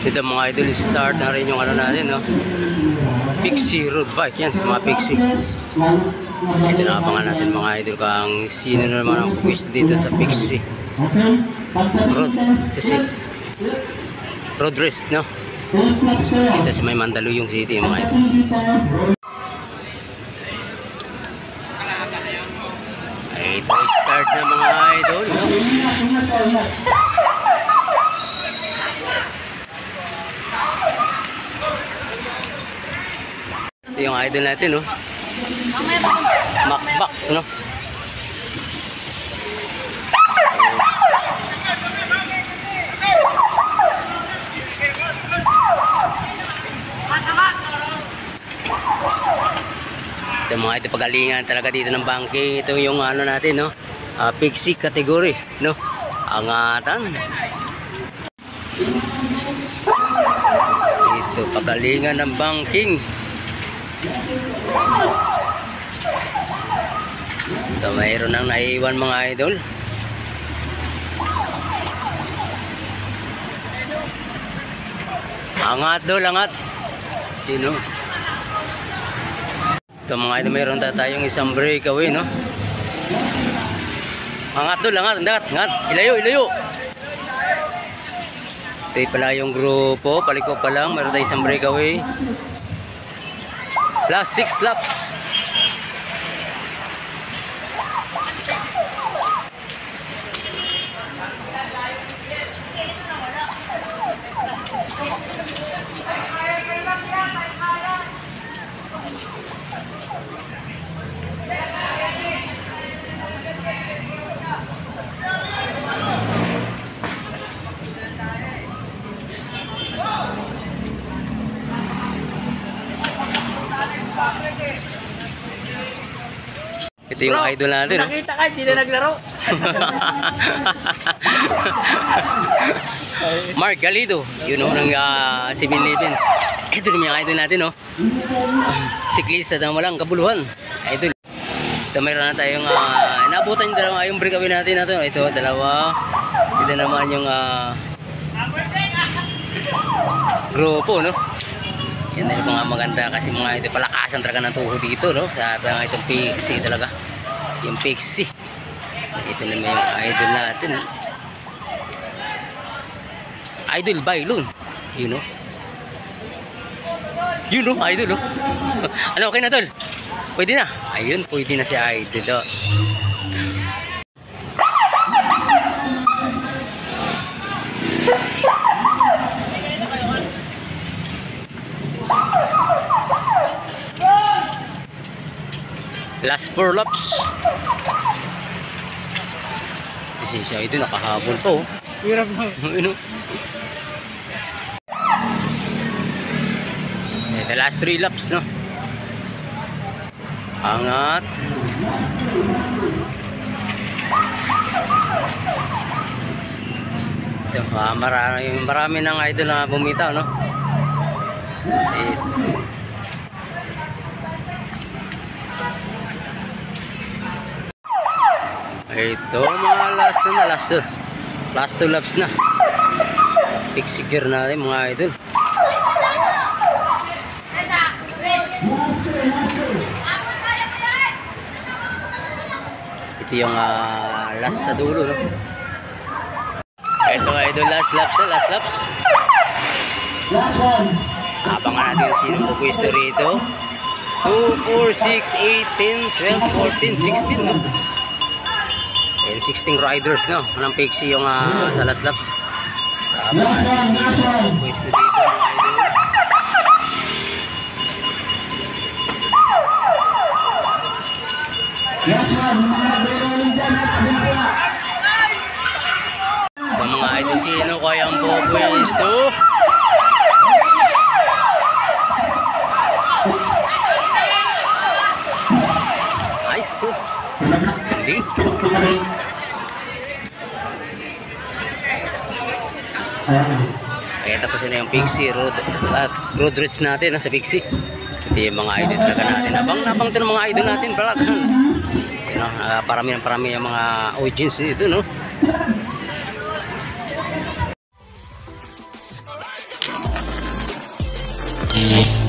Ito mga idol, start na rin yung ano natin, no? Pixie road bike yan, mga Pixie. Ito na abangan natin mga idol kung sino na naman ang pupwesto dito sa Pixie road road race, no? Dito sa may Mandaluyong City mga idol. Ito start na mga idol, no? Ito yung idol natin, no? Makbak, no? Ito mga ito pagalingan talaga dito ng banking. Ito yung ano natin, no? Pixie category, no? Angatan. Ito pagalingan ng banking. Ito mayroon nang naiwan mga idol. Angat dol, angat. Sino? Ito mga idol, mayroon tayong isang breakaway, no? Angat dol, angat, angat. Ilayo, ilayo. Ito pala yung grupo, paliko pa lang, mayroon tayong isang breakaway. Last 6 laps. Ito yung idol natin. Nakita ka, hindi na naglaro. Mark Galido, yun o, ng 7-Eleven. Ito naman yung idol natin, no? Siklista na walang kabuluhan. Idol. Ito mayroon na tayong inabutan yung dalawa, yung breakaway natin na to. Ito, dalawa. Ito naman yung grupo, no? Yan din mga maganda kasi mga ito palakasan talaga ng tuhod dito, no? Sa itong Pixie talaga. Yung Pixie. Ito naman yung idol natin. Idol Bailon. You know? You know, idol, no? Ano, okay na, tol? Pwede na. Ayun, pwede na si idol, oh. Last 4 laps. Kasi siya ito nakahabol pa, oh. Hirap mo. Ano? Ito last 3 laps, no? Angat. Ito, marami ng idol na bumitaw, no? Ito mga last 2 laps na. Pixie gear natin mga idol. Ito yung last sa dulo, no? Ito idol, last laps. Abangan natin sino pupwesto rito. 2, 4, 6, 8, 10, 12, 14, 16, no? 16 riders, no? Anong Pixie yung sa last laps. Abangan natin sino pupwesto dito mga idol. Mga idol, sino kayang pupwesto? Ay, so hindi. Kaya tapos na yung Pixie road race natin sa Pixie. Ito yung mga idol talaga natin. Abang ito ng mga idol natin pala. Parami yung mga audience dito, no? Idol.